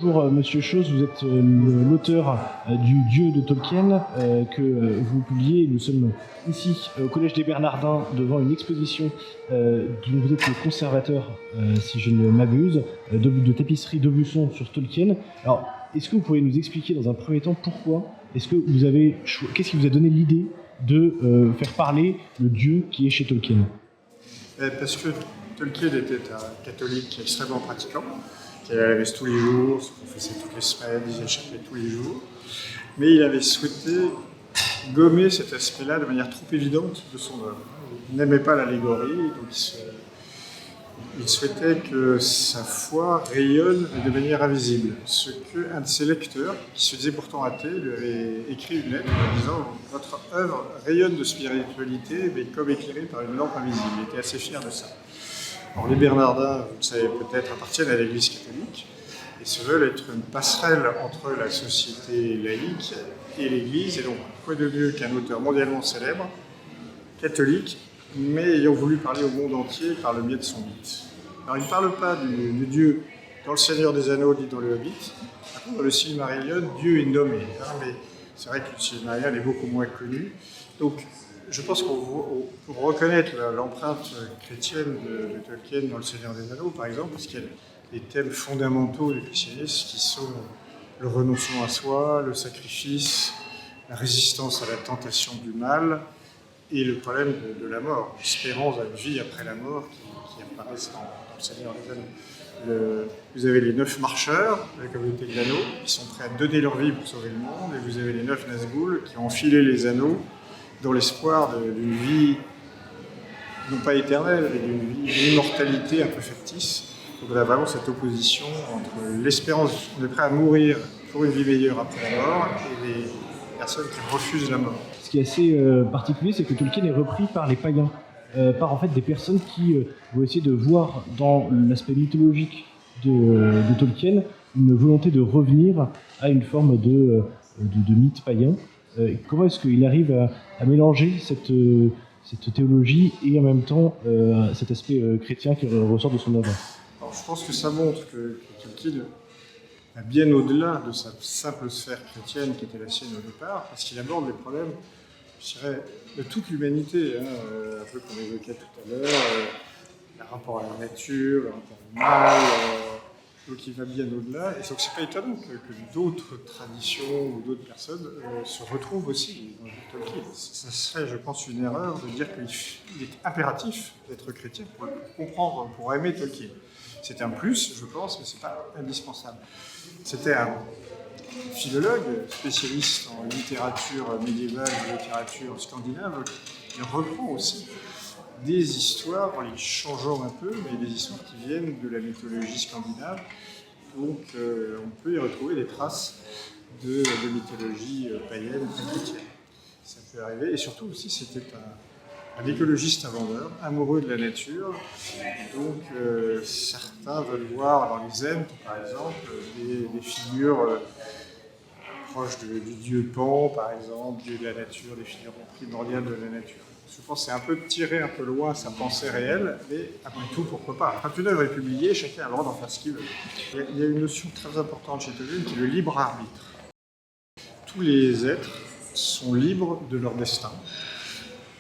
Bonjour Monsieur Chausse, vous êtes l'auteur du Dieu de Tolkien que vous publiez. Nous sommes ici au Collège des Bernardins devant une exposition dont vous êtes le conservateur, si je ne m'abuse, de tapisserie d'Aubusson sur Tolkien. Alors, est-ce que vous pourriez nous expliquer dans un premier temps pourquoi qu'est-ce qui vous a donné l'idée de faire parler le Dieu qui est chez Tolkien? Parce que Tolkien était un catholique extrêmement pratiquant, qui allait à la messe tous les jours, se confessait toutes les semaines, disait chapelet tous les jours, mais il avait souhaité gommer cet aspect-là de manière trop évidente de son œuvre. Il n'aimait pas l'allégorie, donc il souhaitait que sa foi rayonne de manière invisible. Ce qu'un de ses lecteurs, qui se disait pourtant athée, lui avait écrit une lettre en disant « Votre œuvre rayonne de spiritualité, mais comme éclairée par une lampe invisible ». Il était assez fier de ça. Alors, les Bernardins, vous le savez peut-être, appartiennent à l'Église catholique et se veulent être une passerelle entre la société laïque et l'Église. Et donc, quoi de mieux qu'un auteur mondialement célèbre, catholique, mais ayant voulu parler au monde entier par le biais de son mythe. Alors, il ne parle pas du Dieu dans Le Seigneur des Anneaux, dit dans le Hobbit. Par contre, dans le Silmarillion, Dieu est nommé. Mais c'est vrai que le Silmarillion est beaucoup moins connu. Donc, je pense qu'on pour reconnaître l'empreinte chrétienne de Tolkien dans Le Seigneur des Anneaux, par exemple, parce qu'il y a des thèmes fondamentaux du christianisme qui sont le renoncement à soi, le sacrifice, la résistance à la tentation du mal et le problème de la mort, l'espérance à une vie après la mort qui apparaissent dans Le Seigneur des Anneaux. Vous avez les 9 marcheurs de la communauté de l'anneau qui sont prêts à donner leur vie pour sauver le monde, et vous avez les 9 Nazgûl qui ont enfilé les anneaux dans l'espoir d'une vie, non pas éternelle, mais d'une immortalité un peu factice. Donc on a vraiment cette opposition entre l'espérance, on est prêt à mourir pour une vie meilleure après la mort, et les personnes qui refusent la mort. Ce qui est assez particulier, c'est que Tolkien est repris par les païens, par en fait des personnes qui vont essayer de voir dans l'aspect mythologique de Tolkien une volonté de revenir à une forme de mythe païen. Comment est-ce qu'il arrive à mélanger cette théologie et en même temps cet aspect chrétien qui ressort de son œuvre? Alors, je pense que ça montre que Tolkien va bien au-delà de sa simple sphère chrétienne qui était la sienne au départ, parce qu'il aborde les problèmes, je dirais, de toute l'humanité, un peu comme on évoquait tout à l'heure, le rapport à la nature, le rapport au mal, donc il va bien au-delà, et donc c'est pas étonnant que d'autres traditions ou d'autres personnes se retrouvent aussi dans Tolkien. Ça serait, je pense, une erreur de dire qu'il est impératif d'être chrétien pour comprendre, pour aimer Tolkien. C'est un plus, je pense, mais c'est pas indispensable. C'était un philologue, spécialiste en littérature médiévale et littérature scandinave, qui reprend aussi des histoires, en les changeant un peu, mais des histoires qui viennent de la mythologie scandinave. Donc on peut y retrouver des traces de mythologie païenne et chrétienne. Ça peut arriver. Et surtout aussi, c'était un écologiste invendeur, amoureux de la nature. Donc certains veulent voir dans les Ents, par exemple, des figures proches du dieu Pan, par exemple, dieu de la nature, des figures primordiales de la nature. Je pense que c'est un peu tirer un peu loin sa pensée réelle, mais après tout, pourquoi pas. Quand une œuvre est publiée, chacun a le droit d'en faire ce qu'il veut. Il y a une notion très importante chez Tolkien qui est le libre arbitre. Tous les êtres sont libres de leur destin,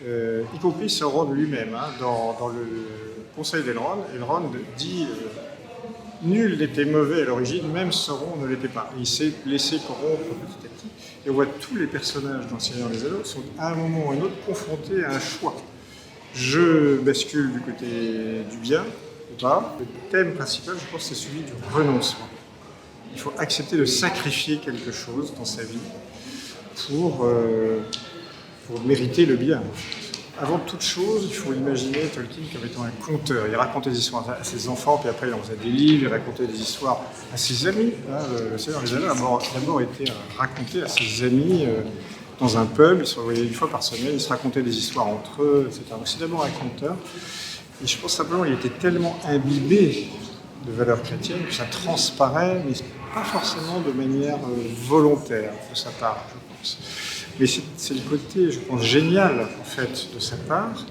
y compris Sauron lui-même. Dans le Conseil d'Elrond, Elrond dit nul n'était mauvais à l'origine, même Sauron ne l'était pas. Et il s'est laissé corrompre petit à petit. Et on voit tous les personnages dans Le Seigneur des Anneaux sont à un moment ou à un autre confrontés à un choix. Je bascule du côté du bien ou pas. Le thème principal, je pense, c'est celui du renoncement. Il faut accepter de sacrifier quelque chose dans sa vie pour mériter le bien. Avant toute chose, il faut imaginer Tolkien comme étant un conteur. Il racontait des histoires à ses enfants, puis après il en faisait des livres, il racontait des histoires à ses amis. Le Seigneur des Anneaux a d'abord été raconté à ses amis dans un pub, ils se revoyaient une fois par semaine, ils se racontaient des histoires entre eux, etc. Donc c'est d'abord un conteur. Et je pense simplement qu'il était tellement imbibé de valeurs chrétiennes que ça transparaît, mais pas forcément de manière volontaire de sa part, je pense. Mais c'est le côté, je pense, génial, en fait, de sa part,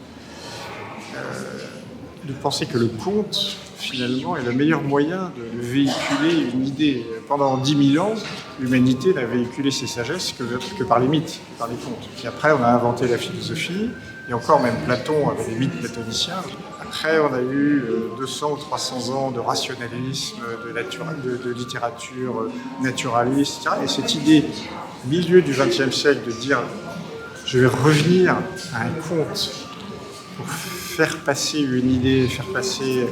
de penser que le conte, finalement, est le meilleur moyen de véhiculer une idée. Pendant 10 000 ans, l'humanité n'a véhiculé ses sagesses que par les mythes, par les contes. Puis après, on a inventé la philosophie, et encore même Platon avait des mythes platoniciens. Après, on a eu 200 ou 300 ans de rationalisme, de littérature naturaliste, etc. Et cette idée, au milieu du XXe siècle, de dire je vais revenir à un conte pour faire passer une idée, faire passer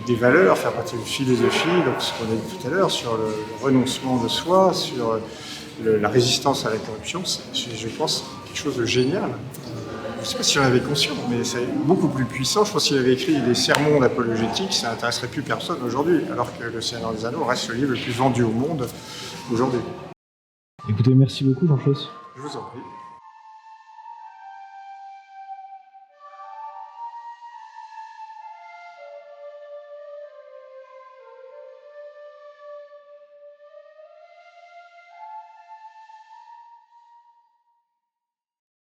des valeurs, faire passer une philosophie, donc ce qu'on a dit tout à l'heure sur le renoncement de soi, sur la résistance à la corruption, je pense quelque chose de génial. Je ne sais pas si j'en avais conscience, mais c'est beaucoup plus puissant. Je pense qu'il avait écrit des sermons d'apologétique, ça n'intéresserait plus personne aujourd'hui, alors que Le Seigneur des Anneaux reste le livre le plus vendu au monde aujourd'hui. Écoutez, merci beaucoup Jean-Claude. Je vous en prie.